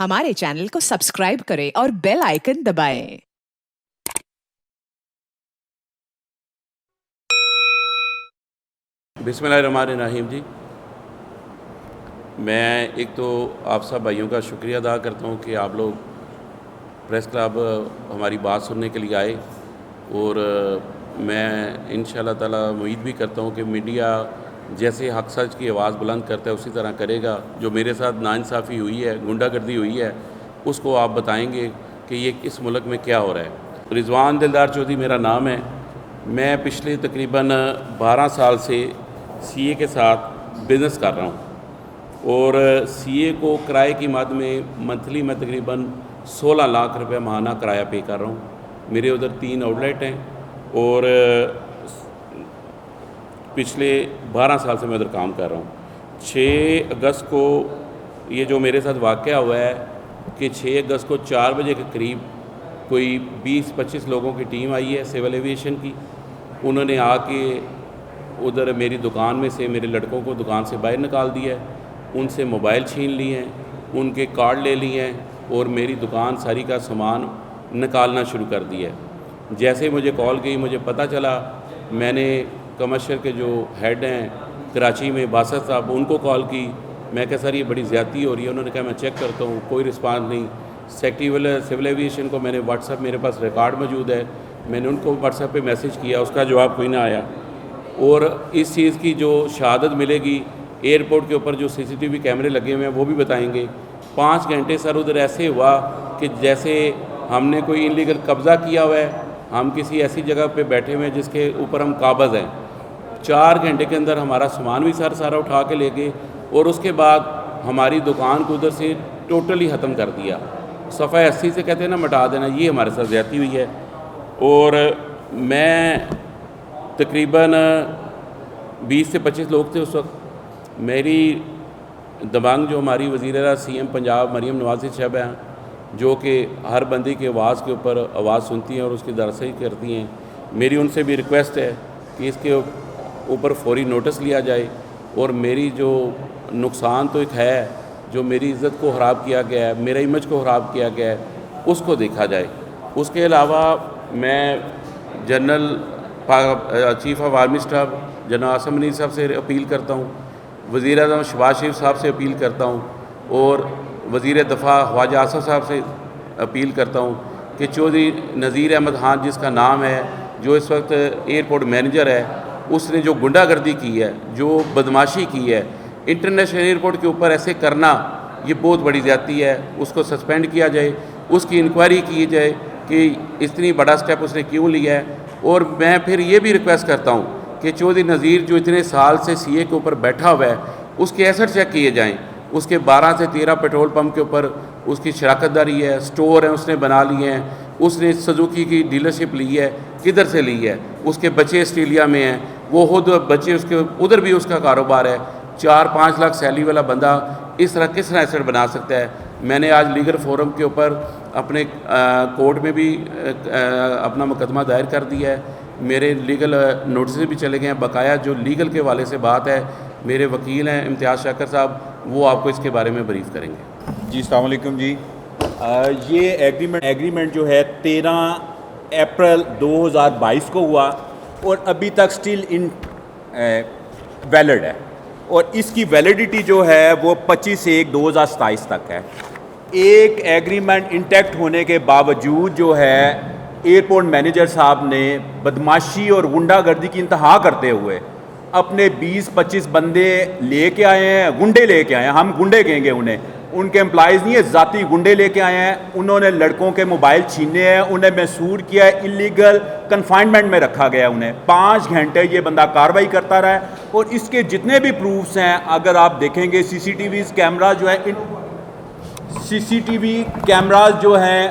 हमारे चैनल को सब्सक्राइब करें और बेल आइकन दबाएं। बिस्मिल्लाहिर्रहमानिर्रहीम जी। मैं एक तो आप सब भाइयों का शुक्रिया अदा करता हूँ कि आप लोग प्रेस क्लब हमारी बात सुनने के लिए आए, और मैं इंशाअल्लाह ताला उम्मीद भी करता हूँ कि मीडिया जैसे हक सच की आवाज़ बुलंद करता है उसी तरह करेगा। जो मेरे साथ नाइंसाफ़ी हुई है, गुंडागर्दी हुई है, उसको आप बताएंगे कि ये इस मुल्क में क्या हो रहा है। रिजवान दिलदार चौधरी मेरा नाम है। मैं पिछले तकरीबन 12 साल से सीए के साथ बिज़नेस कर रहा हूँ, और सीए को किराए की मद में मंथली मैं तकरीबन 16 लाख रुपए माहाना किराया पे कर रहा हूँ। मेरे उधर 3 आउटलेट हैं, और पिछले 12 साल से मैं उधर काम कर रहा हूँ। 6 अगस्त को ये जो मेरे साथ वाक़या हुआ है कि 6 अगस्त को 4 बजे के करीब कोई 20-25 लोगों की टीम आई है सिविल एविएशन की। उन्होंने आके उधर मेरी दुकान में से मेरे लड़कों को दुकान से बाहर निकाल दिया है, उनसे मोबाइल छीन लिए हैं, उनके कार्ड ले लिए हैं, और मेरी दुकान सारी का सामान निकालना शुरू कर दिया है। जैसे मुझे कॉल की, मुझे पता चला, मैंने कमर्शियल के जो हेड हैं कराची में बासत साहब, उनको कॉल की। मैं कहा सर ये बड़ी ज़्यादती हो रही है। उन्होंने कहा मैं चेक करता हूँ, कोई रिस्पांस नहीं। सेक्रेटरी सिविल एविएशन को मैंने व्हाट्सएप, मेरे पास रिकॉर्ड मौजूद है, मैंने उनको व्हाट्सएप पे मैसेज किया, उसका जवाब कोई ना आया। और इस चीज़ की जो शहादत मिलेगी, एयरपोर्ट के ऊपर जो सीसीटीवी कैमरे लगे हुए हैं वो भी बताएंगे। 5 घंटे सर उधर ऐसे हुआ कि जैसे हमने कोई इलीगल कब्ज़ा किया हुआ है, हम किसी ऐसी जगह पे बैठे हुए हैं जिसके ऊपर हम काबज़ हैं। 4 घंटे के अंदर हमारा सामान भी सर सारा उठा के ले गए, और उसके बाद हमारी दुकान को उधर से टोटली ख़त्म कर दिया। सफ़ा 80 से कहते हैं ना मिटा देना, ये हमारे साथ ज़्यादती हुई है। और मैं तकरीबन 20 से 25 लोग थे उस वक्त। मेरी दबंग जो हमारी वज़ीर सीएम पंजाब मरीम नवाज़ साहब हैं, जो कि हर बंदी के आवाज़ के ऊपर आवाज़ सुनती हैं और उसकी दरअसल करती हैं, मेरी उनसे भी रिक्वेस्ट है कि इसके ऊपर फौरी नोटिस लिया जाए, और मेरी जो नुकसान तो एक है, जो मेरी इज़्ज़त को ख़राब किया गया है, मेरे इमेज को ख़राब किया गया है, उसको देखा जाए। उसके अलावा मैं general chief of army staff general Asim Munir साहब से अपील करता हूँ, वज़ीर आज़म शहबाज शरीफ साहब से अपील करता हूँ, और वज़ीर दफ़ा ख्वाजा आसिफ साहब से अपील करता हूँ कि चौधरी नज़ीर अहमद खान जिसका नाम है, जो इस वक्त एयरपोर्ट मैनेजर है, उसने जो गुंडागर्दी की है, जो बदमाशी की है इंटरनेशनल एयरपोर्ट के ऊपर, ऐसे करना ये बहुत बड़ी ज़्यादती है। उसको सस्पेंड किया जाए, उसकी इंक्वायरी की जाए कि इतनी बड़ा स्टेप उसने क्यों लिया है। और मैं फिर ये भी रिक्वेस्ट करता हूँ कि चौधरी नज़ीर जो इतने साल से सीए के ऊपर बैठा हुआ है, उसके एसेट चेक किए जाएँ। उसके 12 से 13 पेट्रोल पंप के ऊपर उसकी शराकतदारी है, स्टोर हैं उसने बना लिए हैं, उसने सुजुकी की डीलरशिप ली है, किधर से ली है, उसके बच्चे ऑस्ट्रेलिया में हैं, वो खुद बच्चे उसके उधर भी उसका कारोबार है। 4-5 लाख सैलरी वाला बंदा इस तरह किस तरह एसेट बना सकता है। मैंने आज लीगल फोरम के ऊपर अपने कोर्ट में भी अपना मुकदमा दायर कर दिया है। मेरे लीगल नोटिस भी चले गए हैं। बकाया जो लीगल के वाले से बात है, मेरे वकील हैं इम्तियाज़ शाकर साहब, वो आपको इसके बारे में ब्रीफ करेंगे। जी अस्सलाम वालेकुम जी। ये एग्रीमेंट जो है 13 अप्रैल 2022 को हुआ, और अभी तक स्टिल इन वैलिड है, और इसकी वैलिडिटी जो है वो 25/1/2027 तक है। एक एग्रीमेंट इंटैक्ट होने के बावजूद जो है एयरपोर्ट मैनेजर साहब ने बदमाशी और गुंडागर्दी की इंतहा करते हुए अपने 20-25 बंदे लेके आए हैं, गुंडे लेके आए हैं, हम गुंडे कहेंगे उन्हें, उनके एम्प्लॉयज़ नहीं है, ज़ाती गुंडे लेके आए हैं। उन्होंने लड़कों के मोबाइल छीने हैं, उन्हें महसूर किया है, इलीगल कन्फाइनमेंट में रखा गया उन्हें। 5 घंटे ये बंदा कार्रवाई करता रहा है, और इसके जितने भी प्रूफ्स हैं, अगर आप देखेंगे सीसीटीवी कैमरा जो है, सीसीटीवी कैमराज जो हैं,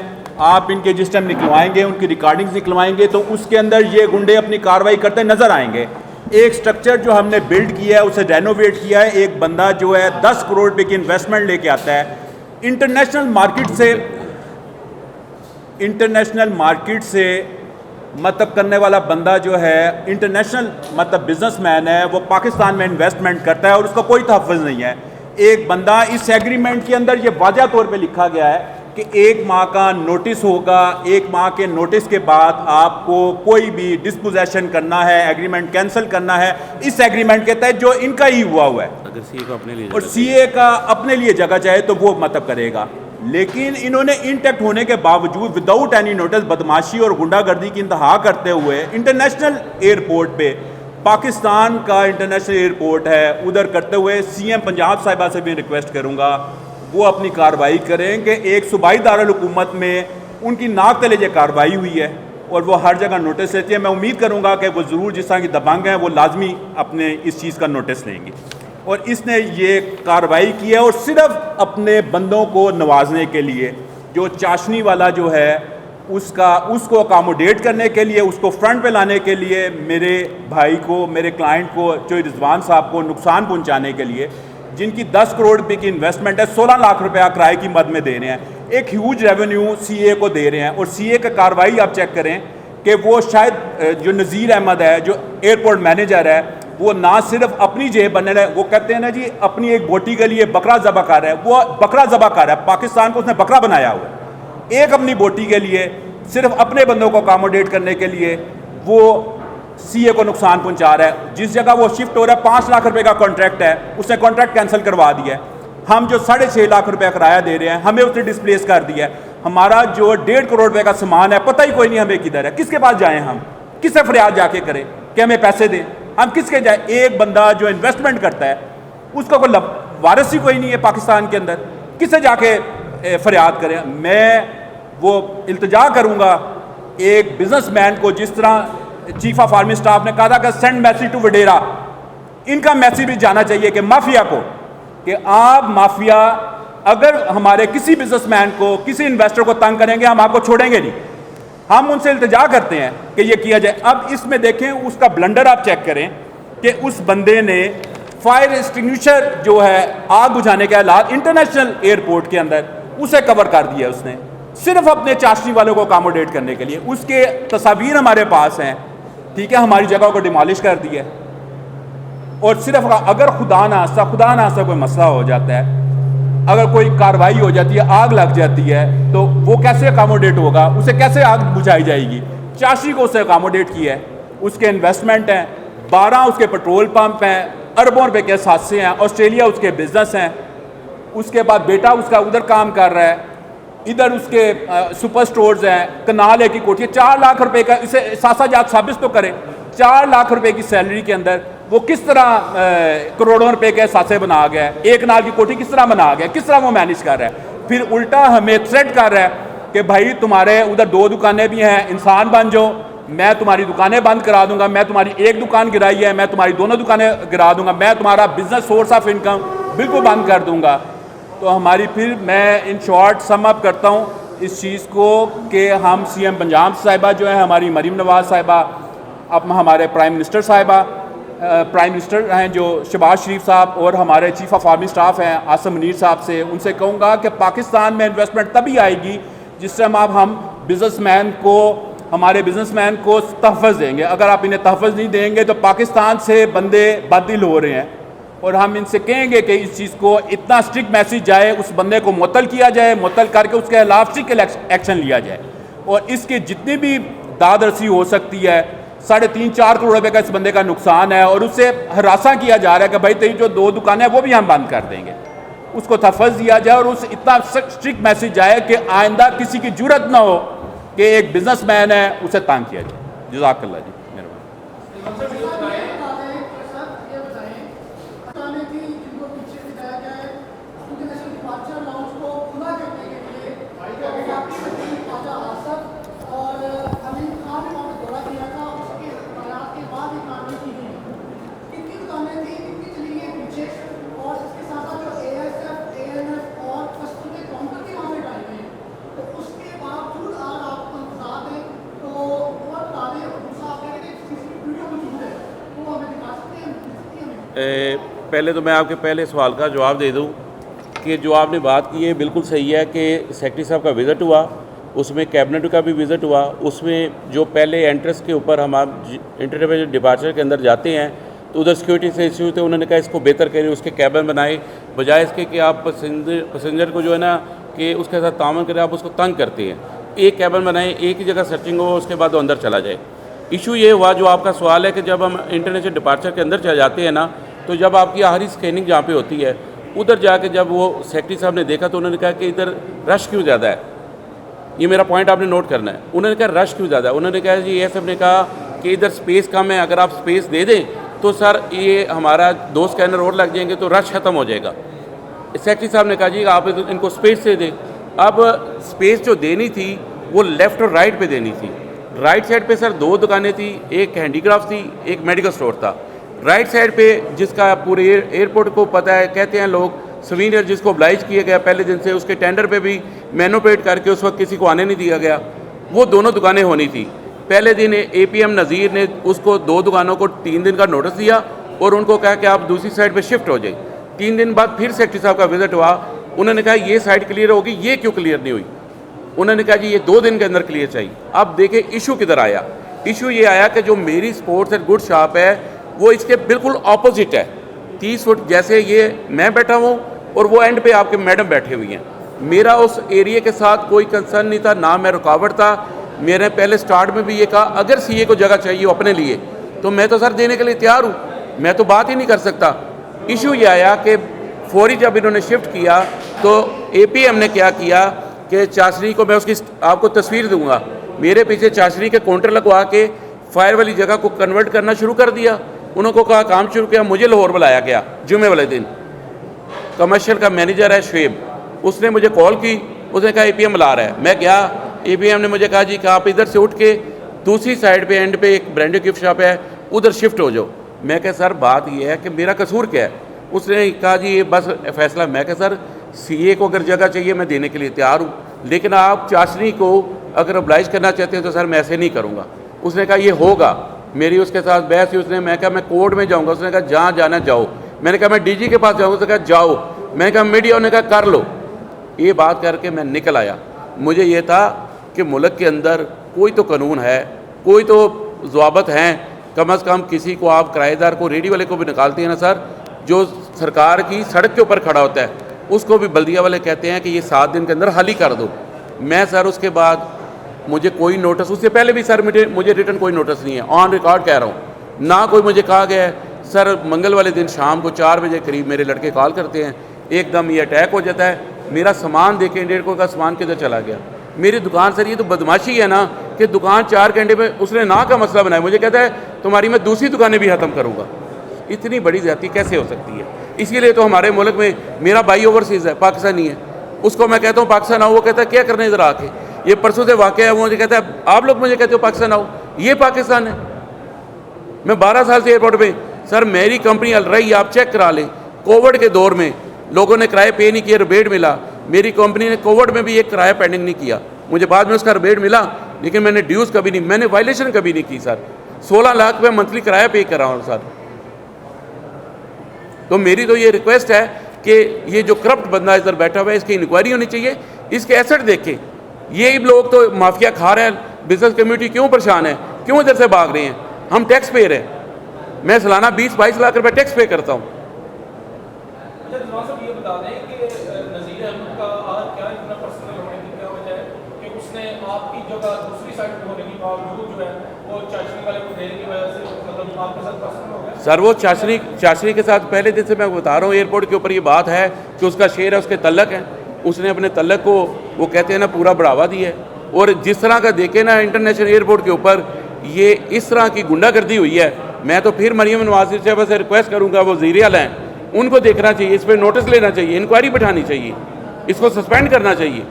आप इनके जिस टाइम निकलवाएंगे, उनकी रिकॉर्डिंग्स निकलवाएंगे, तो उसके अंदर ये गुंडे अपनी कार्रवाई करते नज़र आएंगे। एक स्ट्रक्चर जो हमने बिल्ड किया है, उसे रेनोवेट किया है, एक बंदा जो है 10 करोड़ रुपए की इन्वेस्टमेंट लेके आता है इंटरनेशनल मार्केट से मतलब करने वाला बंदा जो है, इंटरनेशनल मतलब बिजनेसमैन है, वो पाकिस्तान में इन्वेस्टमेंट करता है और उसका कोई तहफ़्फ़ुज़ नहीं है। एक बंदा इस एग्रीमेंट के अंदर ये वाज़ह तौर पे लिखा गया है कि 1 माह का नोटिस होगा, 1 माह के नोटिस के बाद आपको कोई भी डिस्पोजेशन करना है, एग्रीमेंट कैंसिल करना है इस एग्रीमेंट के तहत जो इनका ही हुआ है। अगर सीए को अपने लिए और सीए का अपने लिए जगह चाहे तो वो मतलब करेगा, लेकिन इन्होंने इंटैक्ट होने के बावजूद विदाउट एनी नोटिस बदमाशी और गुंडागर्दी की इंतहा करते हुए इंटरनेशनल एयरपोर्ट पे, पाकिस्तान का इंटरनेशनल एयरपोर्ट है, उधर करते हुए सीएम पंजाब साहिबा से भी रिक्वेस्ट करूँगा वो अपनी कार्रवाई करें कि एक सूबाई दारुल-हुकूमत में उनकी नाक तले ये कार्रवाई हुई है और वो हर जगह नोटिस लेती है। मैं उम्मीद करूँगा कि वो ज़रूर जिस तरह की दबंग हैं वो लाजमी अपने इस चीज़ का नोटिस लेंगे। और इसने ये कार्रवाई की है और सिर्फ अपने बंदों को नवाजने के लिए, जो चाशनी वाला जो है उसको अकामोडेट करने के लिए, उसको फ्रंट पे लाने के लिए, मेरे भाई को, मेरे क्लाइंट को, चौधरी रिजवान साहब को नुकसान पहुंचाने के लिए, जिनकी 10 करोड़ रुपए की इन्वेस्टमेंट है, 16 लाख रुपया किराए की मद में दे रहे हैं, एक ह्यूज रेवेन्यू सीए को दे रहे हैं। और सीए का कार्रवाई आप चेक करें कि वो शायद जो नज़ीर अहमद है, जो एयरपोर्ट मैनेजर है, वो ना सिर्फ अपनी जेब बनने रहे, वो कहते हैं ना जी अपनी एक बोटी के लिए बकरा ज़बह कर रहा है, वो बकरा ज़बह कर रहा है, पाकिस्तान को उसने बकरा बनाया हुआ है। एक अपनी बोटी के लिए, सिर्फ अपने बंदों को अकामोडेट करने के लिए वो सीए को नुकसान पहुंचा रहा है। जिस जगह वो शिफ्ट हो रहा है 5 लाख रुपए का कॉन्ट्रैक्ट है, उसने कॉन्ट्रैक्ट कैंसिल करवा दिया है। हम जो 6.5 लाख रुपया किराया दे रहे हैं हमें उसने डिस्प्लेस कर दिया है। हमारा जो 1.5 करोड़ रुपए का सामान है पता ही कोई नहीं हमें किधर है, किसके पास जाएं, हम किससे फरियाद जाके करें कि हमें पैसे दें, हम किसके जाए। एक बंदा जो इन्वेस्टमेंट करता है उसका कोई वारिस ही कोई नहीं है पाकिस्तान के अंदर, किससे जाके फरियाद करें। मैं वो इल्तिजा करूंगा एक बिजनेसमैन को, जिस तरह चीफ ऑफ आर्मी स्टाफ ने कहा था कि सेंड मैसेज टू वडेरा, इनका मैसेज भी जाना चाहिए कि माफिया को, कि आप माफिया अगर हमारे किसी बिजनेसमैन को, किसी इन्वेस्टर को तंग करेंगे हम आपको छोड़ेंगे नहीं। हम उनसे इल्तिजा करते हैं कि ये किया जाए। अब इसमें देखें उसका ब्लंडर आप चेक करें कि उस बंदे ने फायर एक्सटिंग्विशर जो है आग बुझाने के हालात इंटरनेशनल एयरपोर्ट के अंदर उसे कवर कर दिया उसने, सिर्फ अपने चाशनी वालों को अकामोडेट करने के लिए। उसके तस्वीर हमारे पास हैं, ठीक है, हमारी जगह को डिमोलिश कर दिया। और सिर्फ अगर खुदा ना खास्ता कोई मसला हो जाता है, अगर कोई कार्रवाई हो जाती है, आग लग जाती है, तो वो कैसे अकामोडेट होगा, उसे कैसे आग बुझाई जाएगी। चाशनी को उसे अकामोडेट किया है, उसके इन्वेस्टमेंट हैं, 12 उसके पेट्रोल पंप हैं, अरबों रुपए के सासे हैं, ऑस्ट्रेलिया उसके बिजनेस हैं, उसके बाद बेटा उसका उधर काम कर रहा है, इधर उसके सुपर स्टोर्स हैं, कनाल है की कोठी, 4 लाख रुपए का, इसे सासाजात साबित तो करें। 4 लाख रुपए की सैलरी के अंदर वो किस तरह करोड़ों रुपए के सासे बना गया है, एक कनाल की कोठी किस तरह बना गया, किस तरह वो मैनेज कर रहा है। फिर उल्टा हमें थ्रेट कर रहा है कि भाई तुम्हारे उधर 2 दुकानें भी हैं, इंसान बन जाओ, मैं तुम्हारी दुकानें बंद करा दूंगा, मैं तुम्हारी एक दुकान गिराई है, मैं तुम्हारी दोनों दुकानें गिरा दूंगा, मैं तुम्हारा बिजनेस सोर्स ऑफ इनकम बिल्कुल बंद कर दूंगा। तो हमारी, फिर मैं इन शॉर्ट सम अप करता हूँ इस चीज़ को कि हम सीएम पंजाब साहिबा जो है, हमारी मरीम नवाज साहिबा, अब हमारे प्राइम मिनिस्टर साहिबा, प्राइम मिनिस्टर हैं जो शहबाज शरीफ साहब, और हमारे चीफ ऑफ आर्मी स्टाफ हैं आसिम मुनीर साहब से, उनसे कहूँगा कि पाकिस्तान में इन्वेस्टमेंट तभी आएगी जिस टाइम आप हम बिजनेसमैन को, हमारे बिजनेसमैन को तहफ़्फ़ुज़ देंगे। अगर आप इन्हें तहफ़्फ़ुज़ नहीं देंगे तो पाकिस्तान से बंदे बददिल हो रहे हैं। और हम इनसे कहेंगे कि इस चीज़ को इतना स्ट्रिक्ट मैसेज जाए, उस बंदे को मुअत्तल किया जाए, मुअत्तल करके उसके खिलाफ स्ट्रिक्ट एक्शन लिया जाए। और इसकी जितनी भी दाद रसी हो सकती है, 3.5-4 करोड़ रुपए का इस बंदे का नुकसान है, और उससे हरासा किया जा रहा है कि भाई तेरी जो 2 दुकानें हैं वो भी हम बंद कर देंगे, उसको तहफ़्फ़ुज़ दिया जाए और उस इतना स्ट्रिक्ट मैसेज जाए कि आइंदा किसी की जुर्रत ना हो कि एक बिजनेसमैन है उसे तंग किया जाए। जज़ाकल्लाह जी, मेहरबानी। पहले तो मैं आपके पहले सवाल का जवाब दे दूं कि जो आपने बात की है बिल्कुल सही है कि सेक्रेटरी साहब का विज़िट हुआ, उसमें कैबिनेट का भी विज़िट हुआ, उसमें जो पहले एंट्रेंस के ऊपर हम आप इंटरनेशनल डिपार्चर के अंदर जाते हैं तो उधर सिक्योरिटी से इश्यू थे, उन्होंने कहा इसको बेहतर करिए, उसके कैबिन बनाए, बजाय इसके कि आप पैसेंजर को जो है ना कि उसके साथ तामन करें, आप उसको तंग करते हैं। एक कैबिन बनाए, एक ही जगह सर्चिंग हो, उसके बाद वो अंदर चला जाए। इशू ये हुआ जो आपका सवाल है कि जब हम इंटरनेशनल डिपार्चर के अंदर चले जाते हैं ना, तो जब आपकी आखिरी स्कैनिंग जहाँ पे होती है, उधर जाके जब वो सेक्रेटरी साहब ने देखा तो उन्होंने कहा कि इधर रश क्यों ज़्यादा है। ये मेरा पॉइंट आपने नोट करना है। उन्होंने कहा रश क्यों ज़्यादा है। उन्होंने कहा जी एएसएफ ने कहा कि इधर स्पेस कम है, अगर आप स्पेस दे दें तो सर ये हमारा 2 स्कैनर और लग जाएंगे तो रश ख़त्म हो जाएगा। सेक्रेटरी साहब ने कहा जी आप इनको स्पेस दे दें। अब स्पेस जो देनी थी वो लेफ़्ट और राइट पे देनी थी। राइट साइड पे सर 2 दुकानें थी, एक हैंडीक्राफ्ट थी, एक मेडिकल स्टोर था। राइट साइड पे जिसका पूरे एयरपोर्ट को पता है, कहते हैं लोग सवीनियर जिसको ऑब्लाइज किया गया पहले दिन से, उसके टेंडर पे भी मैनोपेट करके उस वक्त किसी को आने नहीं दिया गया, वो दोनों दुकानें होनी थी। पहले दिन एपीएम नज़ीर ने उसको 2 दुकानों को 3 दिन का नोटिस दिया और उनको कहा कि आप दूसरी साइड पे शिफ्ट हो जाए। 3 दिन बाद फिर सेक्रेटरी साहब का विजिट हुआ, उन्होंने कहा ये साइड क्लियर होगी, ये क्यों क्लियर नहीं हुई। उन्होंने कहा जी ये 2 दिन के अंदर क्लियर चाहिए। अब देखें इशू किधर आया। इशू ये आया कि जो मेरी स्पोर्ट्स एंड गुड शॉप है वो इसके बिल्कुल ऑपोजिट है। 30 फुट जैसे ये मैं बैठा हूँ और वो एंड पे आपके मैडम बैठे हुई हैं। मेरा उस एरिया के साथ कोई कंसर्न नहीं था, ना मैं रुकावट था। मैंने पहले स्टार्ट में भी ये कहा अगर सीए को जगह चाहिए अपने लिए तो मैं तो सर देने के लिए तैयार हूँ, मैं तो बात ही नहीं कर सकता। इशू ये आया कि फौरी जब इन्होंने शिफ्ट किया तो एपीएम ने क्या किया कि चाशनी को, मैं उसकी आपको तस्वीर दूंगा, मेरे पीछे चाशनी के काउंटर लगवा के फायर वाली जगह को कन्वर्ट करना शुरू कर दिया। उनको कहा काम शुरू किया। मुझे लाहौर बुलाया गया जुमे वाले दिन, कमर्शियल का मैनेजर है शुएब, उसने मुझे कॉल की, उसने कहा एपीएम बुला रहा है। मैं गया, एपीएम ने मुझे कहा जी कि आप इधर से उठ के दूसरी साइड पे एंड पे एक ब्रांडेड गिफ्ट शॉप है, उधर शिफ्ट हो जाओ। मैं कहा सर बात ये है कि मेरा कसूर क्या है। उसने कहा जी ये बस फैसला। मैं कहा सर सीए को अगर जगह चाहिए मैं देने के लिए तैयार हूँ, लेकिन आप चाशनी को अगर ऑब्लाइज करना चाहते हैं तो सर मैं ऐसे नहीं करूँगा। उसने कहा ये होगा। मेरी उसके साथ बहस हुई। उसने, मैं कहा मैं कोर्ट में जाऊँगा। उसने कहा जहाँ जाना जाओ। मैंने कहा मैं डीजी के पास जाऊँगा। उसने कहा जाओ। मैंने कहा मीडिया, ने कहा कर लो। ये बात करके मैं निकल आया। मुझे ये था कि मुल्क के अंदर कोई तो कानून है, कोई तो ज़वाबत हैं, कम अज़ कम किसी को आप किराएदार को, रेडी वाले को भी निकालते हैं ना सर, जो सरकार की सड़क के ऊपर खड़ा होता है उसको भी बल्दिया वाले कहते हैं कि ये 7 दिन के अंदर हल ही कर दो। मैं सर उसके बाद मुझे कोई नोटिस, उससे पहले भी सर मुझे रिटर्न कोई नोटिस नहीं है, ऑन रिकॉर्ड कह रहा हूँ। ना कोई मुझे कहा गया है। सर मंगल वाले दिन शाम को 4 बजे करीब मेरे लड़के कॉल करते हैं, एकदम ये अटैक हो जाता है। मेरा सामान देखें, 1.5 करोड़ का सामान किधर चला गया। मेरी दुकान सर, ये तो बदमाशी है ना कि दुकान 4 घंटे में उसने ना का मसला बनाया। मुझे कहता है तुम्हारी मैं दूसरी दुकानें भी ख़त्म करूँगा। इतनी बड़ी ज़्यादती कैसे हो सकती है। इसीलिए तो हमारे मुल्क में, मेरा भाई ओवरसीज़ है, पाकिस्तानी है, उसको मैं कहता हूँ पाकिस्तान आओ, वो कहता है क्या करने इधर आके। ये परसों से वाक़या है, वो मुझे कहता है आप लोग मुझे कहते हो पाकिस्तान आओ, ये पाकिस्तान है। मैं 12 साल से एयरपोर्ट पे, सर मेरी कंपनी अल रही, आप चेक करा लें। कोविड के दौर में लोगों ने किराए पे नहीं किए, रिबेट मिला। मेरी कंपनी ने कोविड में भी एक किराया पेंडिंग नहीं किया, मुझे बाद में उसका रिबेट मिला, लेकिन मैंने ड्यूज़ कभी नहीं, मैंने वायलेशन कभी नहीं की सर। 16 लाख रुपये मंथली किराया पे कर रहा हूँ सर। तो मेरी तो ये रिक्वेस्ट है कि ये जो करप्ट बंदा इधर बैठा हुआ है इसकी इंक्वायरी होनी चाहिए, इसके एसेट देखें। ये लोग तो माफिया खा रहे हैं, बिजनेस कम्युनिटी क्यों परेशान है, क्यों इधर से भाग रहे हैं। हम टैक्स पेयर हैं, मैं सालाना 20-22 लाख रुपए टैक्स पे करता हूँ। ये बता दें कि नज़ीर अहमद का आज क्या इतना पर्सनल होने की क्या वजह है कि उसने आपकी जगह दूसरी साइड पे होने के बावजूद जो है वो चाशनी वाले को देने की वजह से मतलब आपके साथ पर्सनल हो गया। सर वो चाशनी के साथ पहले दिन से मैं बता रहा हूँ, एयरपोर्ट के ऊपर ये बात है कि उसका शेयर है, उसके तल्लक है, उसने अपने तल्लक को वो कहते हैं ना पूरा बढ़ावा दिया है। और जिस तरह का देखे ना इंटरनेशनल एयरपोर्ट के ऊपर ये इस तरह की गुंडागर्दी हुई है, मैं तो फिर मरियम नवाज साहब से रिक्वेस्ट करूँगा, वो वज़ीर आला हैं, उनको देखना चाहिए, इस पर नोटिस लेना चाहिए, इंक्वायरी बिठानी चाहिए, इसको सस्पेंड करना चाहिए।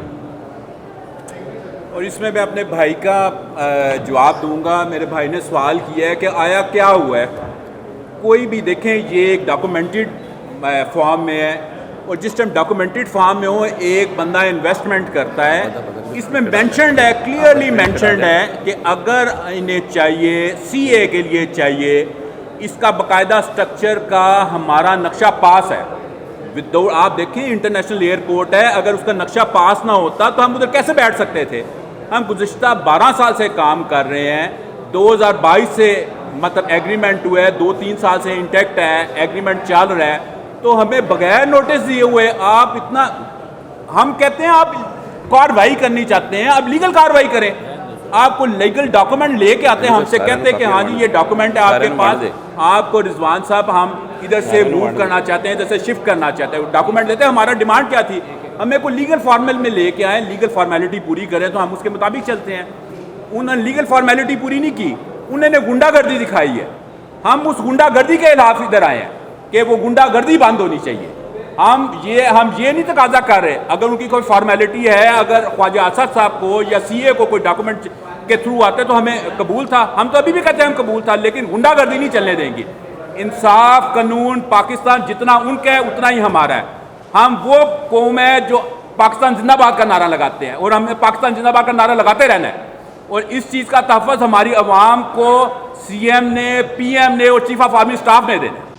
और इसमें मैं अपने भाई का जवाब दूंगा। मेरे भाई ने सवाल किया है कि आया क्या हुआ है। कोई भी देखें, ये एक डॉक्यूमेंटेड फॉर्म में है, और जिस टाइम डॉक्यूमेंटेड फॉर्म में हो एक बंदा इन्वेस्टमेंट करता है, इसमें मेंशन्ड है, क्लियरली मेंशन्ड है कि अगर इन्हें चाहिए, सीए के लिए चाहिए, इसका बाकायदा स्ट्रक्चर का हमारा नक्शा पास है। विदाउट, आप देखिए इंटरनेशनल एयरपोर्ट है, अगर उसका नक्शा पास ना होता तो हम उधर कैसे बैठ सकते थे। हम गुज़िश्ता 12 साल से काम कर रहे हैं, 2022 से मतलब एग्रीमेंट हुआ है, 2-3 साल से इंटैक्ट है, एग्रीमेंट चल रहा है, तो हमें बगैर नोटिस दिए हुए आप इतना, हम कहते हैं आप कार्रवाई करनी चाहते हैं, आप लीगल कार्रवाई करें, आपको लीगल डॉक्यूमेंट लेके आते हैं, हमसे कहते हैं कि हाँ जी ये डॉक्यूमेंट है आपके पास, आपको रिजवान साहब हम इधर से मूव करना चाहते हैं, इधर से शिफ्ट करना चाहते हैं, डॉक्यूमेंट लेते हैं। हमारा डिमांड क्या थी, हमें को लीगल फॉर्मल में लेके आए, लीगल फॉर्मेलिटी पूरी करें तो हम उसके मुताबिक चलते हैं। उन्होंने लीगल फॉर्मेलिटी पूरी नहीं की, उन्होंने गुंडागर्दी दिखाई है। हम उस गुंडागर्दी के खिलाफ इधर आए हैं कि वो गुंडागर्दी बंद होनी चाहिए। हम ये नहीं तकाजा कर रहे, अगर उनकी कोई फॉर्मेलिटी है, अगर ख्वाजा असद साहब को या सीए को कोई डॉक्यूमेंट के थ्रू आते तो हमें कबूल था, हम तो अभी भी कहते हैं हम कबूल था, लेकिन गुंडागर्दी नहीं चलने देंगे। इंसाफ कानून पाकिस्तान जितना उनका है उतना ही हमारा है। हम वो कौम है जो पाकिस्तान जिंदाबाद का नारा लगाते हैं और हमें पाकिस्तान जिंदाबाद का नारा लगाते रहना है। और इस चीज़ का तहफ़्फ़ुज़ हमारी अवाम को सीएम ने, पीएम ने और चीफ ऑफ आर्मी स्टाफ ने देना है।